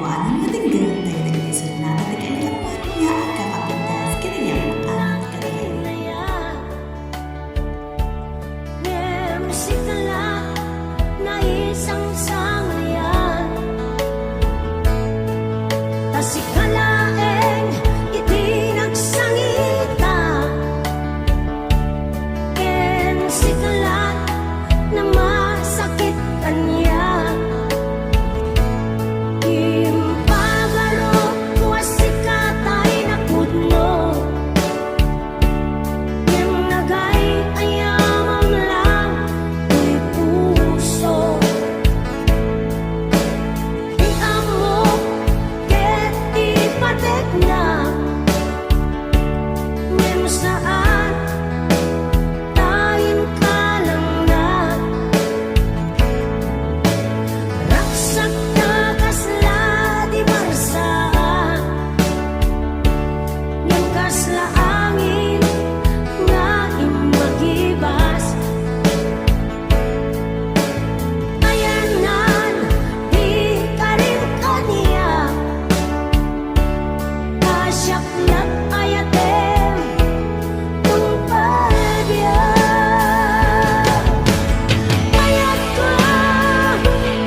ano nga tinggal tayo nag-isip na at kailangan mo nga ang kakapintas kinayang ang kalay. Musikala na isang sangayan tasikalaeng itinagsangita ken sikalat na masakit kanya impagaro kuwasikatay na pudno yang nagay ayamam lang uy puso di amo ket ipatek na ngem saan tayin ka lang na raksak na kasla di marsaan ngem kasla angin nga imagibas ayanan di ka rin kaniya kasyaklat ayatem kung pagya ayat ko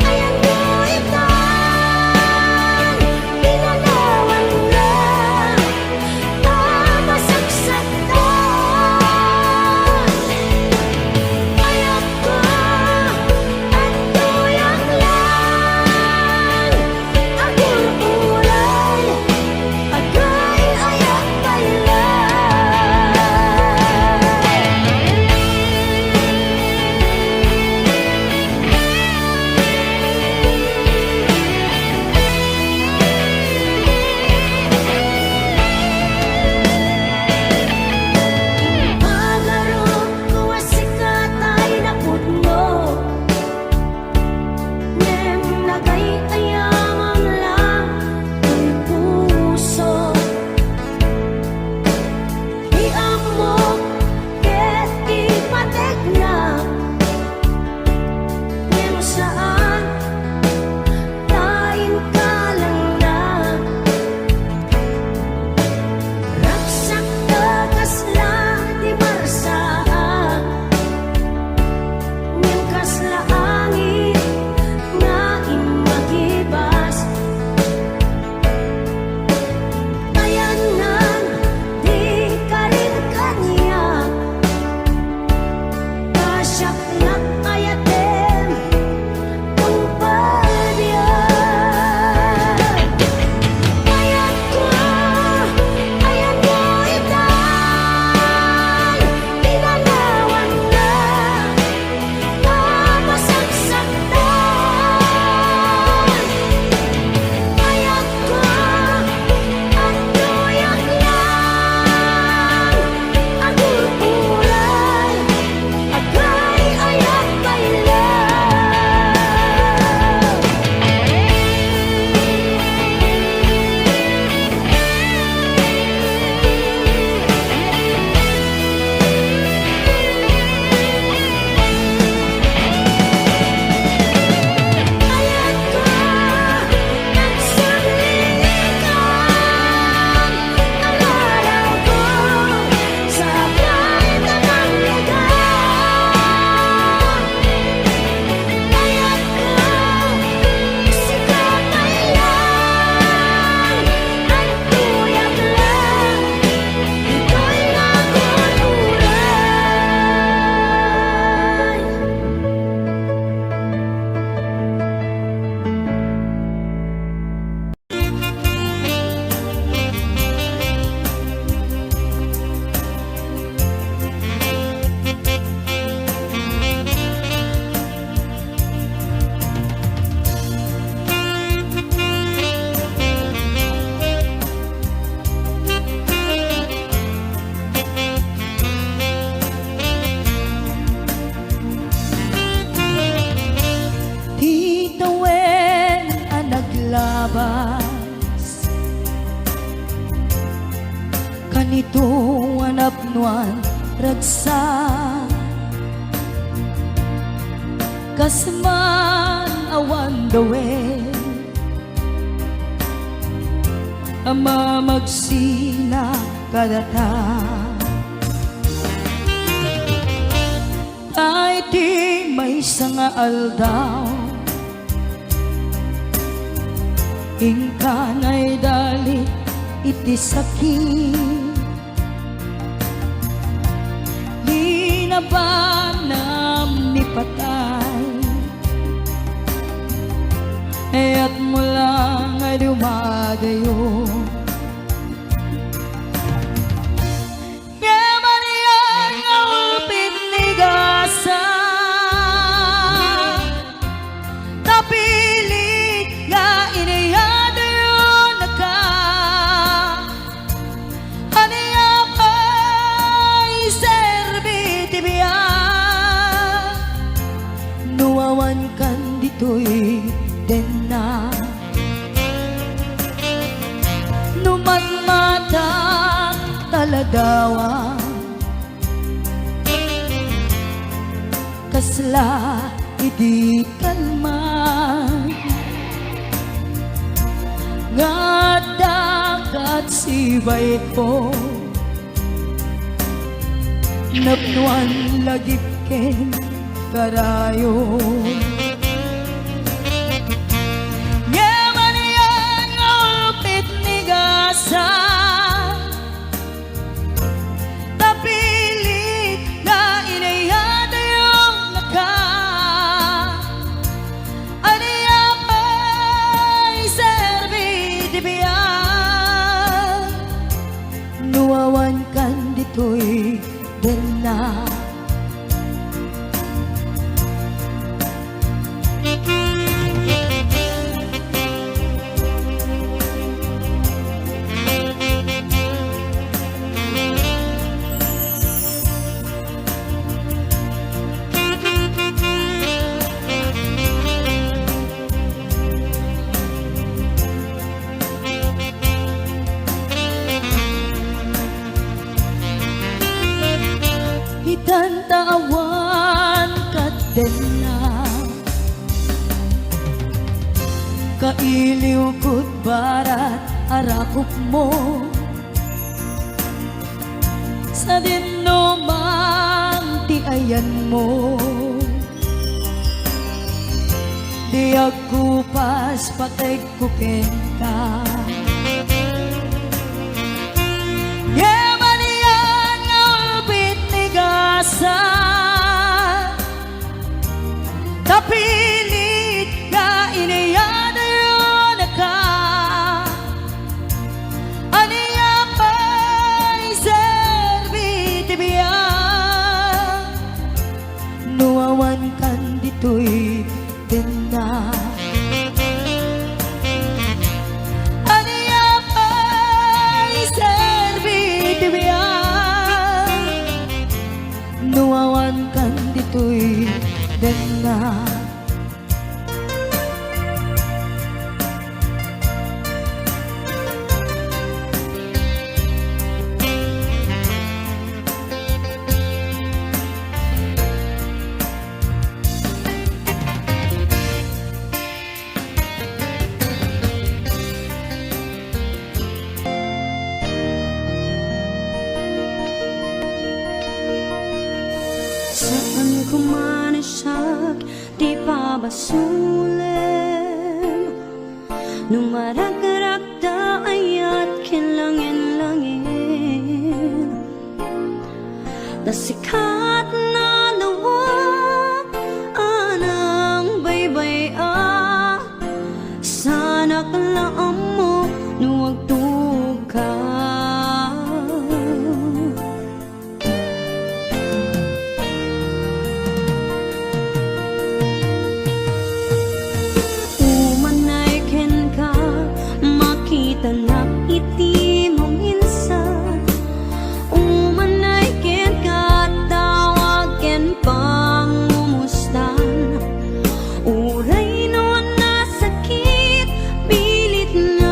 ayan mo itan pinanawan na masaksaktan ayat ko at tuyang lang agul-ulay agay ayak pagaro kuwasikatay na pudno ngem nagay ayamam lang uy puso di amo ket ipatek na ngem saan tayin ka lang na raksak na kasla di marsaan ngem kasla angin nga imagibas ayanan di ka rin kaniya kasyaklat ayatem kung pagya ayat ko ayan mo itan pinanawan na masaksaktan ayat ko at tuyang lang agul-ulay agay ayak ayat ko nagsaglikan ang araw ko sa kahit anong lugar ayat ko sikapay lang at tuyang lang ito'y nagululay. Titawen ang naglabas kanito anapnuan ragsa kasman awan dawe ama magsina kadata. Kahit di may sanga aldaw, ingkanay dali iti sakit. Hinabanam ni patay, at mula nga dumadayo. Yaman yan ang pinigasa, tapilit nga iniyadayo na ka. Aniya pa'y serbiti biya, nuwawan kan dito'y den na. Numatmata taladawa, kasla idi kalman. Nga dagat sibay ko, napnuan lagip ken karayo. Yaman yan ulpit ni gasa, tapilit na inayada yung naka. Aniya pa'y serbiti biya, nuwawan kan dito'y den na. Itantawan ka din na, kailiw ko't barat arakop mo. Sa dinumang ti ayan mo, di ako pas patay kuken ka. Yaman yan nga ulpit ni gasa, tapilit nga iniyada yun na ka. Aniya pa'y serbiti biya, nuwawan kan dito'y den na. Aniya pa'y serbiti biya, nuwawan kan dito'y den na. Saan ko man isak, di pa basulim. Numarag-rag da ayat kinlangin-langin. Nasikat na lawak, anang baybay sana kalaam mo nuwagtog ka. Tanak iti mong insan, umanay ken katawag ken pangumustan. Uray no na sakit, pilit nga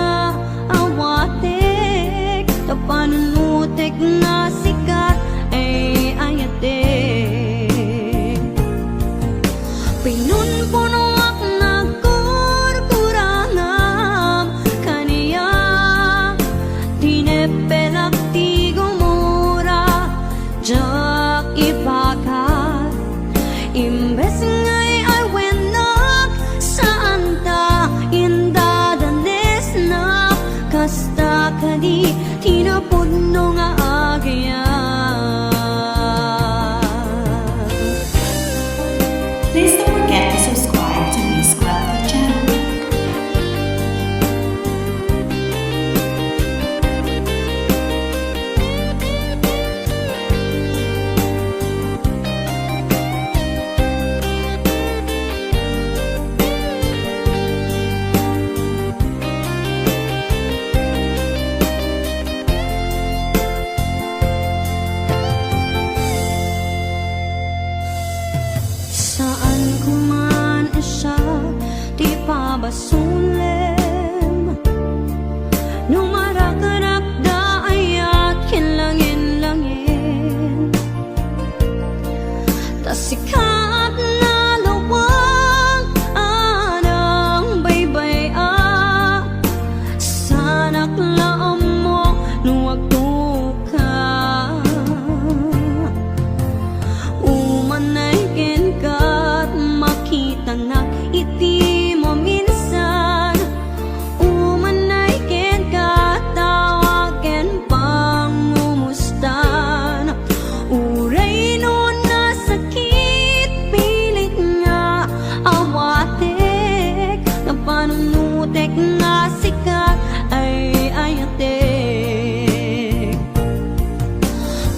putek nga sikat ay ayatek.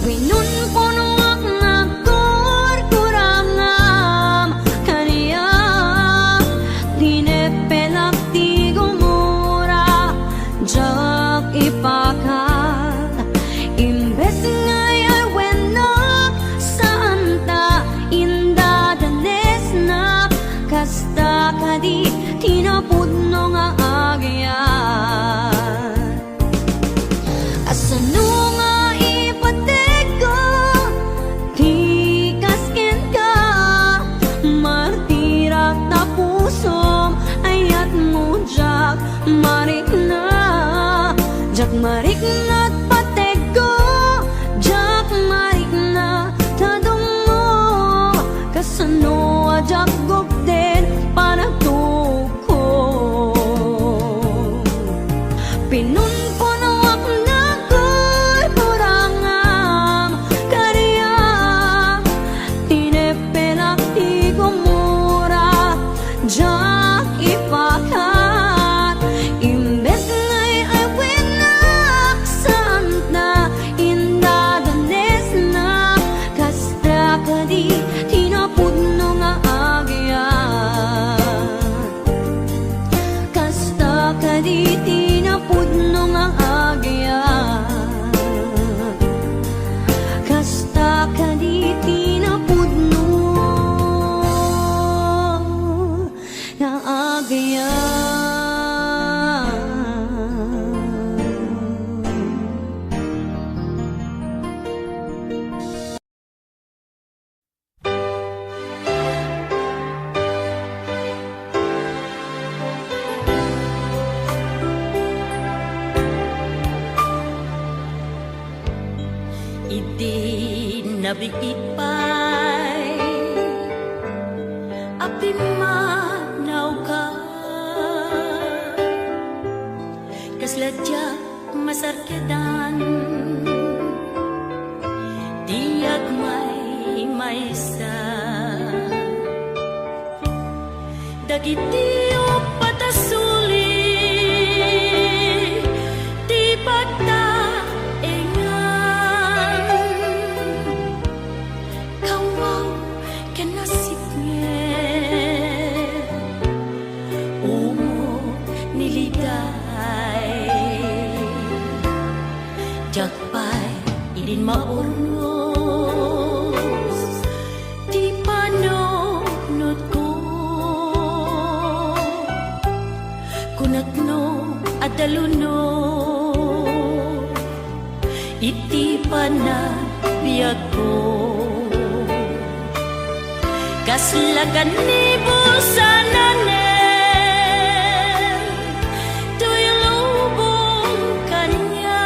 Pinunpuno ak nagkurkurangam kaniya, tinepelak ti gumura jak ipakat. Imbes ngay arwenak santa inda danes na kasta kadi tinapudno nga agyan. Asano nga ipatego ti kasken ka, martirak na pusom ayat mo jak marik na patego, jak marik na tadong mo, kasano ajak gupten panagtuko. Pinunpuno ak nagkurkurangam kariya, tinepelak ti gumura jak ipakat. Imbes ngay ay winak santa inda danes na kasta kadi tinapudno nga agyan. Kasta kadi tinapudno nga agyan. Kasta kadi tinapudno nga agyan. Iti nabiipay api manaw ka, kasladya masarkedan tiyak may maysa dagiti o patasuli ti pagtaengan kawaw kenasipnget umo niliday jakpay idin maurnos ti panunod ko kunatno adaluno iti panagbiag ko kaslagan ni busanan tuyulubong kanya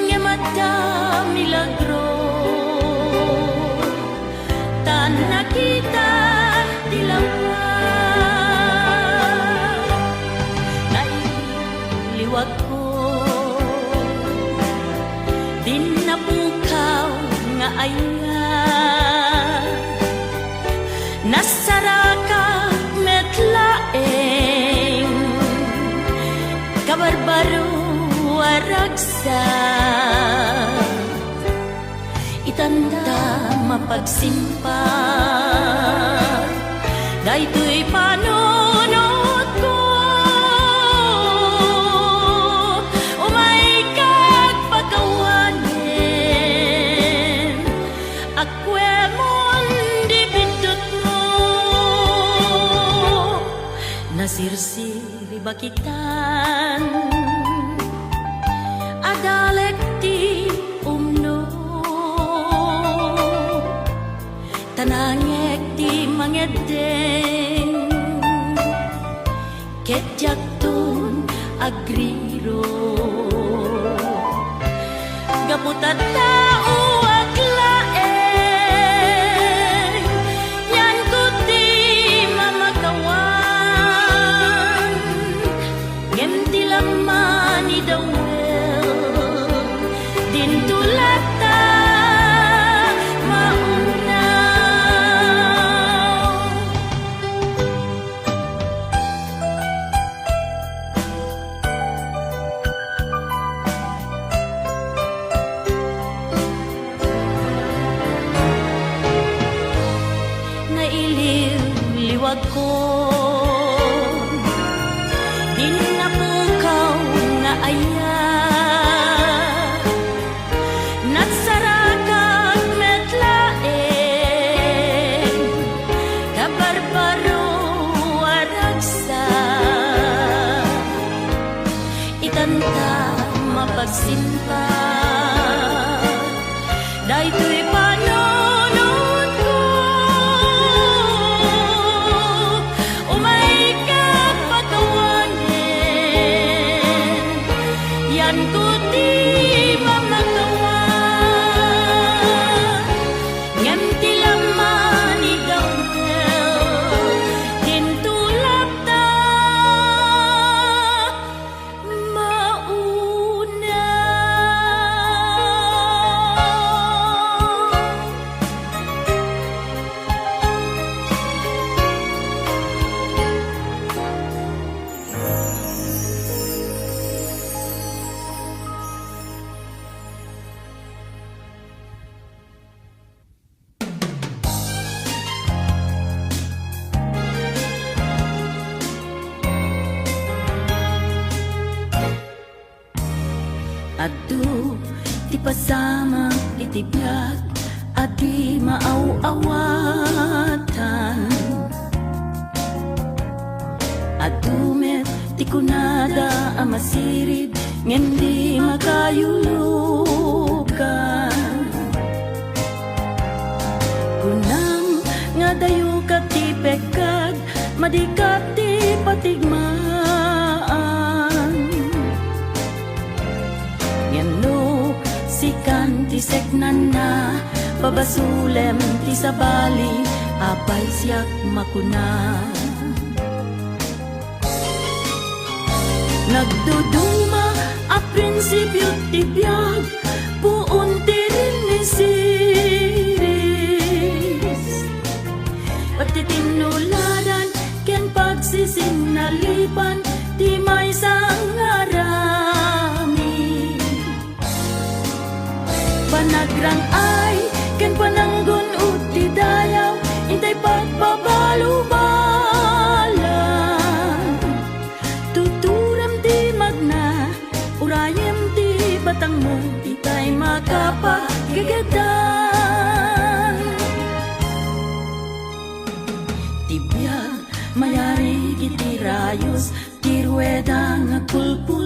nga mata milagro tan nakita dilawan nailiwag ko din napukaw nga ayan nasaraka metlaeng kabarbaro waragsa itanda mapagsimpan daytoy panunod ko umay kag pagkawanin akwemon di bindot mo nasirsiri bakitan adalek ti umno tanangek ti mangedeng ketjak tun agriro gaputat tao aglaeng yan ko ti mamakawan ngem ti laman ni dawel din tulata maunaw sinta. Daytoy panunod ko, umay kapatawanin, yan ko di mamagawa. Ngem ti laman ikaw din tulap ta mauna. Adu ti pasama iti biag at di maaw-awatan. Adu met ti kunada amasirid ngem di makayulukan. Kunang nga dayo ka ti pekad madikat ti patigmaan. Ngeno sikan ti seknan na pabasulem ti sabali apay siyak makuna. Nagduduma a prinsipyo ti biag puun ti rin ni siris. Pati tinuladan ken pagsisinalipan ti may sangarami. Panagrang ay ken pananggon uti dayaw intay pagbabalubalan. Tuturam ti magna urayem ti batang mo itay makapagagadan. Tibya mayari kiti rayos ti rueda nga kulpuligos.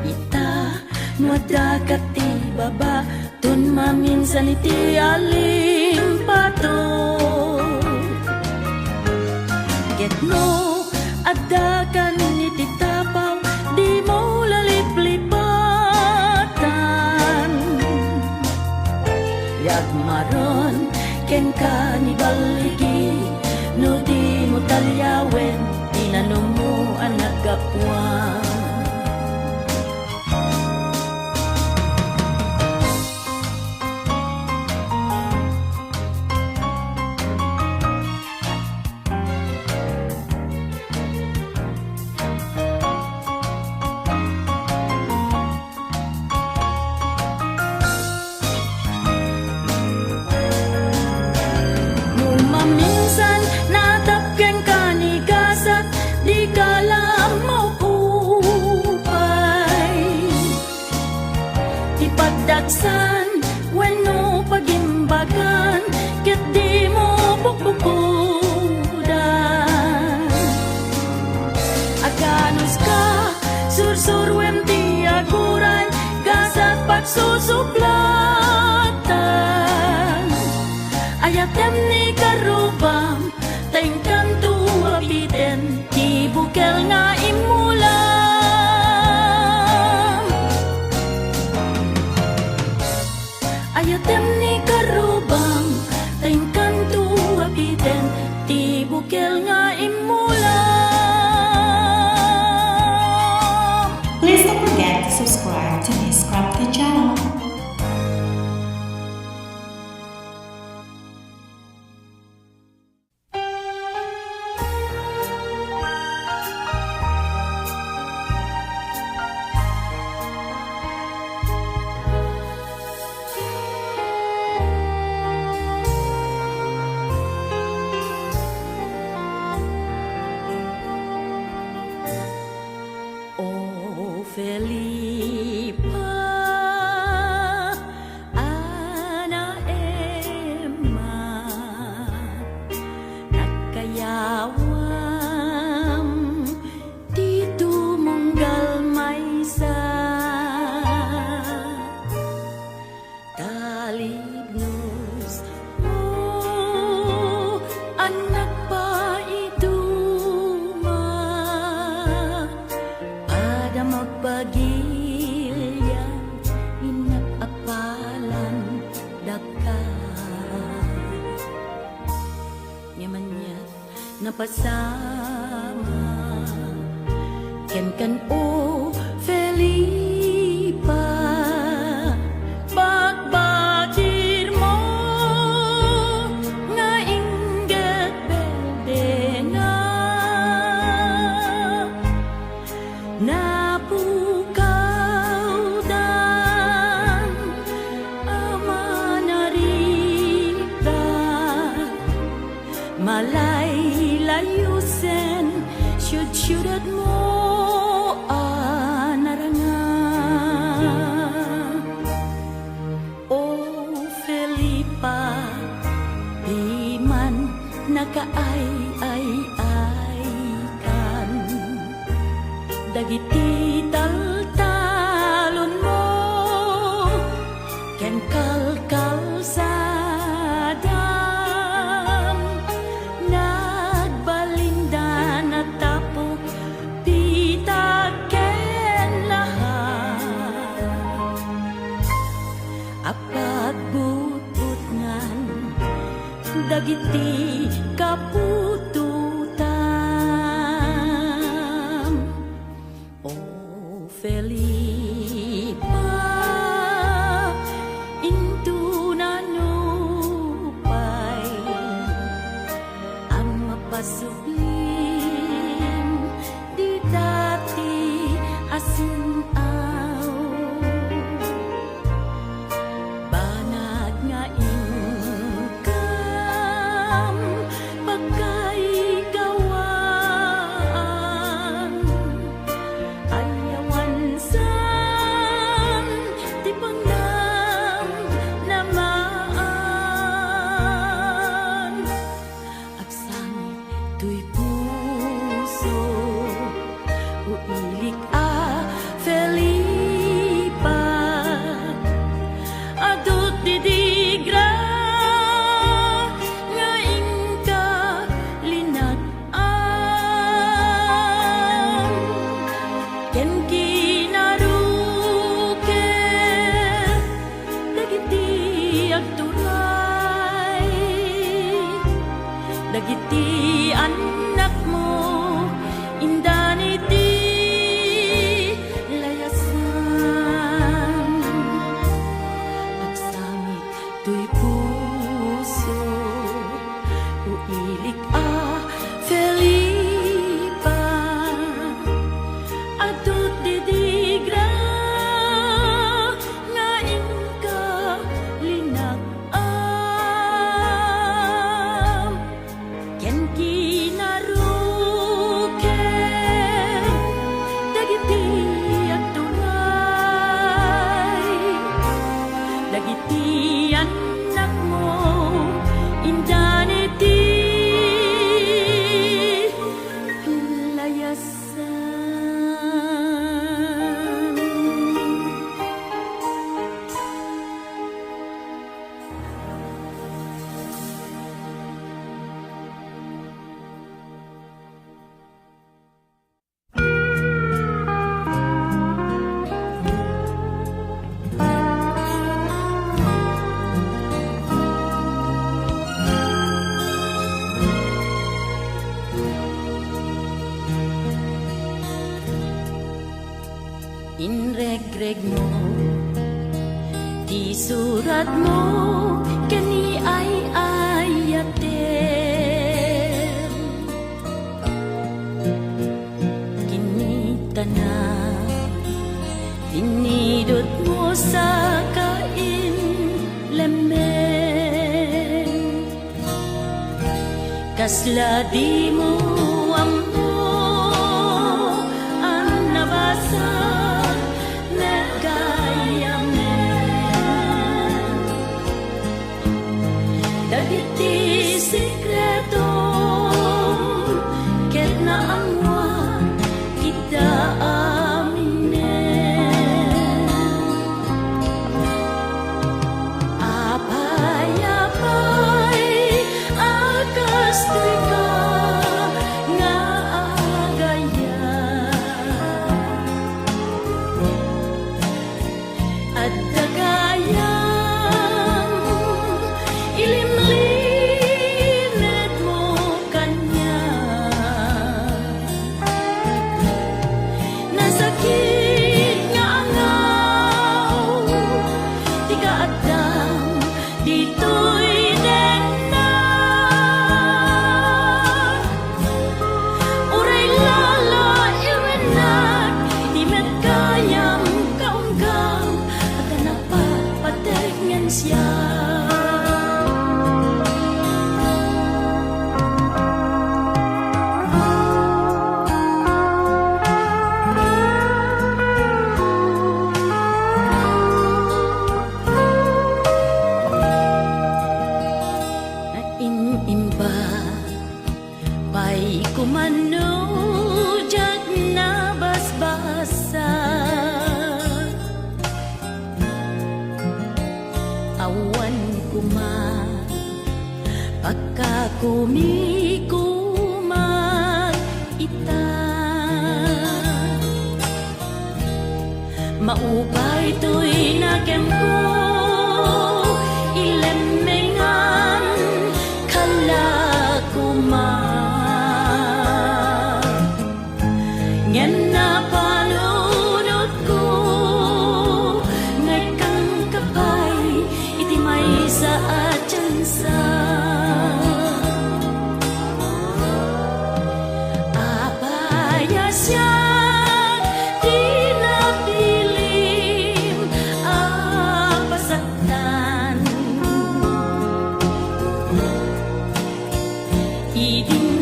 Ita nuada kati baba tun maminsan iti aling pato. Getno adda kan iti tapaw di mo laliplipatan. Yag maron ken ka ni baligi no di mo talyawen tinanong mo ang nagkapuan. Minsan natapken ka ni gasat di ka lang maupay. Ipagdagsan wenno pagimbagan ket di mo bukbukudan. Aganos ka sursurwem ti aguran gasat pagsusuplatan. Ayatem ni karubam tengkan tu apiten ti bukel nga imulam. Ayatem ni karubam tengkan tu apiten ti bukel nga imulam. Please don't forget to subscribe to this crafty channel. napasama ken kan o Felipa bagbagir mo nga ingget belde na pukaw dan amanarita malay layusen syud-syudat mo narangan. Oh Felipa, di man nakaay-ay-ay kan dagiti taltalon mo ken kalkalsadan nagbalindan at tapo pitag ken lahat apagbutbutngan dagiti kapututan. Oh Felipa, into nanupay ang mapasublim di dati asinaw banat nga income pagkaigawaan ayawan san di pangnam namaan agsangit tuy puso uilik Felipa adut didigra nga ingka linat-an ken kinaruke dagiti agturay dagiti anak mo indaniti layasan agsamit tuy puso uilik Felipa adut didigra nga ingka linag-am ken kinaruke dagiti agturay dagiti anak mo indaniti layasan. Inregreg mo di surat mo kani ay ayaten kinita na inidot mo sa kain lemen kasla di mo ammo ang nabasa dagiti sikreto ket naangwa kita aminen apay-apay akas ka nga agaya at dagayang ilimlimet mo inimba pa'y kumano diyag na basbasa awan kuma pagkakumikumat ita maupay to'y nagyam ko ilemengan kalakuma ngan napalunod ko ngay kang kapay iti may sa atyansa apaya siya di napilim apasaktan idin